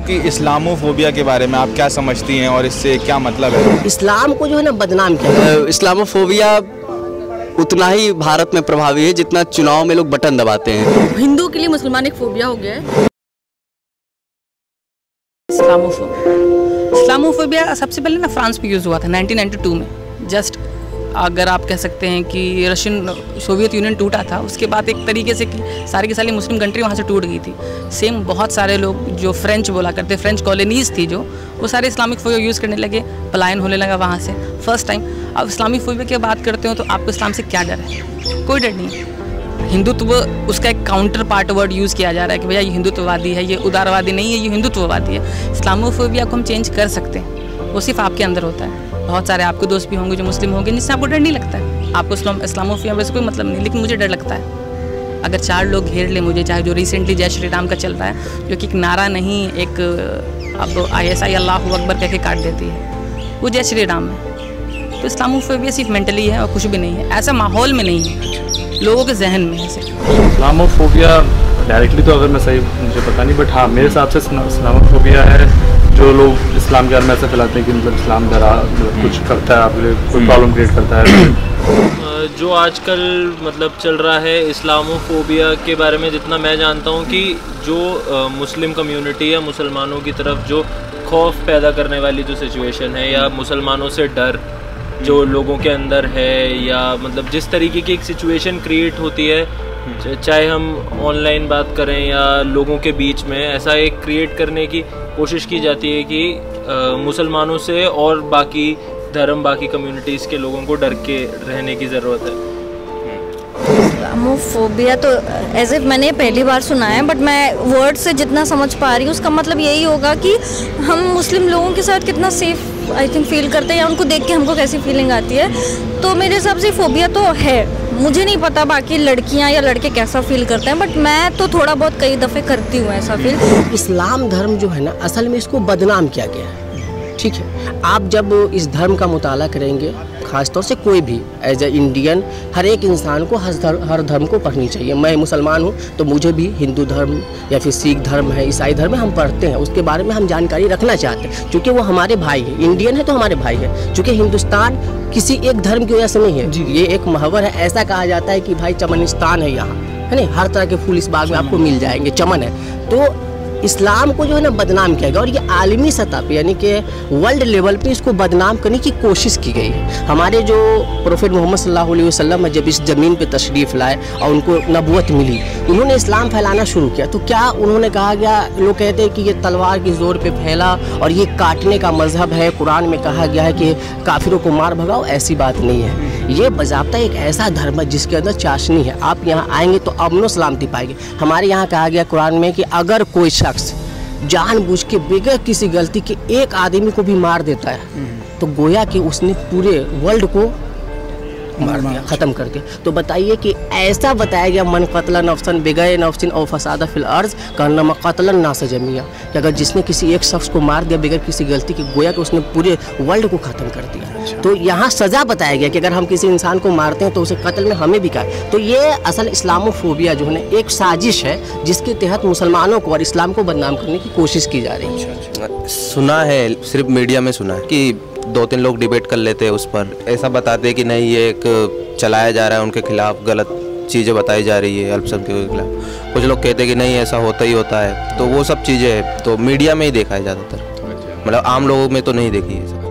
कि इस्लामोफोबिया के बारे में आप क्या समझती हैं और इससे क्या मतलब है? इस्लाम को जो है ना बदनाम किया। इस्लामोफोबिया उतना ही भारत में प्रभावी है जितना चुनाव में लोग बटन दबाते हैं। हिंदू के लिए मुसलमान एक फोबिया हो गया है। इस्लामोफोबिया सबसे पहले ना फ्रांस में यूज़ हुआ था 1992 में। जस्ट अगर आप कह सकते हैं कि रशियन सोवियत यूनियन टूटा था, उसके बाद एक तरीके से सारी की सारी मुस्लिम कंट्री वहाँ से टूट गई थी। सेम बहुत सारे लोग जो फ्रेंच बोला करते, फ्रेंच कॉलोनीज़ थी जो, वो सारे इस्लामिक फोबिया यूज़ करने लगे, पलायन होने लगा वहाँ से फर्स्ट टाइम। अब इस्लामिक फोबिया की बात करते हो तो आपको इस्लाम से क्या डर है? कोई डर नहीं है। हिंदुत्व उसका एक काउंटर पार्ट वर्ड यूज़ किया जा रहा है कि भैया ये हिंदुत्ववादी है, ये उदारवादी नहीं है, ये हिंदुत्ववादी है। इस्लामोफोबिया को हम चेंज कर सकते हैं, वो सिर्फ आपके अंदर होता है। बहुत सारे आपके दोस्त भी होंगे जो मुस्लिम होंगे जिससे आपको डर नहीं लगता है। आपको इस्लामोफोबिया वैसे कोई मतलब नहीं, लेकिन मुझे डर लगता है। अगर 4 लोग घेर ले मुझे, चाहे जो रिसेंटली जय श्री राम का चल रहा है, जो कि एक नारा नहीं, एक अब ISI अल्लाह अकबर कह के काट देती है, वो जय श्री राम है। तो इस्लामोफोबिया सिर्फ मेंटली है और कुछ भी नहीं है, ऐसा माहौल में नहीं है, लोगों के जहन में है सिर्फ। इस्लामोफोबिया डायरेक्टली तो अगर मैं सही मुझे पता नहीं, बट हाँ मेरे हिसाब से इस्लामोफोबिया है जो लोग इस्लाम के बारे में ऐसा फैलाते हैं कि मतलब इस्लाम कुछ करता है, आपके लिए कोई प्रॉब्लम क्रिएट करता है। जो आजकल मतलब चल रहा है इस्लामोफोबिया के बारे में जितना मैं जानता हूँ कि जो मुस्लिम कम्युनिटी या मुसलमानों की तरफ जो खौफ पैदा करने वाली जो सिचुएशन है, या मुसलमानों से डर जो लोगों के अंदर है, या मतलब जिस तरीके की एक सिचुएशन क्रिएट होती है, चाहे हम ऑनलाइन बात करें या लोगों के बीच में, ऐसा एक क्रिएट करने की कोशिश की जाती है कि मुसलमानों से और बाकी धर्म, बाकी कम्युनिटीज़ के लोगों को डर के रहने की ज़रूरत है। इस्लामोफोबिया तो एज मैंने पहली बार सुना है, बट मैं वर्ड से जितना समझ पा रही हूँ उसका मतलब यही होगा कि हम मुस्लिम लोगों के साथ कितना सेफ आई थिंक फील करते हैं, या उनको देख के हमको कैसी फीलिंग आती है। तो मेरे हिसाब से फोबिया तो है। मुझे नहीं पता बाकी लड़कियां या लड़के कैसा फील करते हैं, बट मैं तो थोड़ा बहुत कई दफ़े करती हूँ ऐसा फील। इस्लाम धर्म जो है ना, असल में इसको बदनाम किया गया है। ठीक है, आप जब इस धर्म का मुताला करेंगे, ख़ासतौर से कोई भी एज ए इंडियन, हर एक इंसान को हर धर्म को पढ़नी चाहिए। मैं मुसलमान हूँ तो मुझे भी हिंदू धर्म या फिर सिख धर्म है, ईसाई धर्म है, हम पढ़ते हैं, उसके बारे में हम जानकारी रखना चाहते हैं, क्योंकि वो हमारे भाई है। इंडियन है तो हमारे भाई है, क्योंकि हिंदुस्तान किसी एक धर्म की वजह से नहीं है। ये एक मुहावरा है, ऐसा कहा जाता है कि भाई चमनिस्तान है यहाँ, है ना, हर तरह के फूल इस बाग में आपको मिल जाएंगे, चमन है। तो इस्लाम को जो है ना बदनाम किया गया, और ये आलमी सतह पे यानी कि वर्ल्ड लेवल पे इसको बदनाम करने की कोशिश की गई है। हमारे जो प्रोफेट मोहम्मद सल्लल्लाहु अलैहि वसल्लम जब इस ज़मीन पे तशरीफ़ लाए और उनको नबूवत मिली, उन्होंने इस्लाम फैलाना शुरू किया। तो क्या उन्होंने कहा गया, लोग कहते हैं कि ये तलवार की ज़ोर पे फैला और ये काटने का मजहब है, कुरान में कहा गया है कि काफिरों को मार भगाओ, ऐसी बात नहीं है। ये बज़ाब्ता एक ऐसा धर्म है जिसके अंदर चाशनी है। आप यहाँ आएंगे तो अमन सलामती पाएंगे। हमारे यहाँ कहा गया कुरान में कि अगर कोई शख्स जानबूझ के बगैर किसी गलती के एक आदमी को भी मार देता है तो गोया कि उसने पूरे वर्ल्ड को मार दिया, ख़त्म कर दिया। तो बताइए कि ऐसा बताया गया, मन कतला नफ्सन बिगैर नफ्सिन और फसादा फिल अर्ज़ कहन्नमा कतलन नास जमिया, कि अगर जिसने किसी एक शख्स को मार दिया बगैर किसी गलती के, गोया कि उसने पूरे वर्ल्ड को ख़त्म कर दिया। तो यहाँ सज़ा बताया गया कि अगर हम किसी इंसान को मारते हैं तो उसे कत्ल में हमें भी कहा। तो ये असल इस्लामोफोबिया जो है ना एक साजिश है जिसके तहत मुसलमानों को और इस्लाम को बदनाम करने की कोशिश की जा रही है। सुना है, सिर्फ मीडिया में सुना है कि 2-3 लोग डिबेट कर लेते हैं उस पर, ऐसा बताते हैं कि नहीं ये एक चलाया जा रहा है, उनके खिलाफ गलत चीज़ें बताई जा रही है अल्पसंख्यकों के खिलाफ। कुछ लोग कहते हैं कि नहीं ऐसा होता ही होता है। तो वो सब चीज़ें तो मीडिया में ही देखा है ज़्यादातर, मतलब आम लोगों में तो नहीं देखी है सब।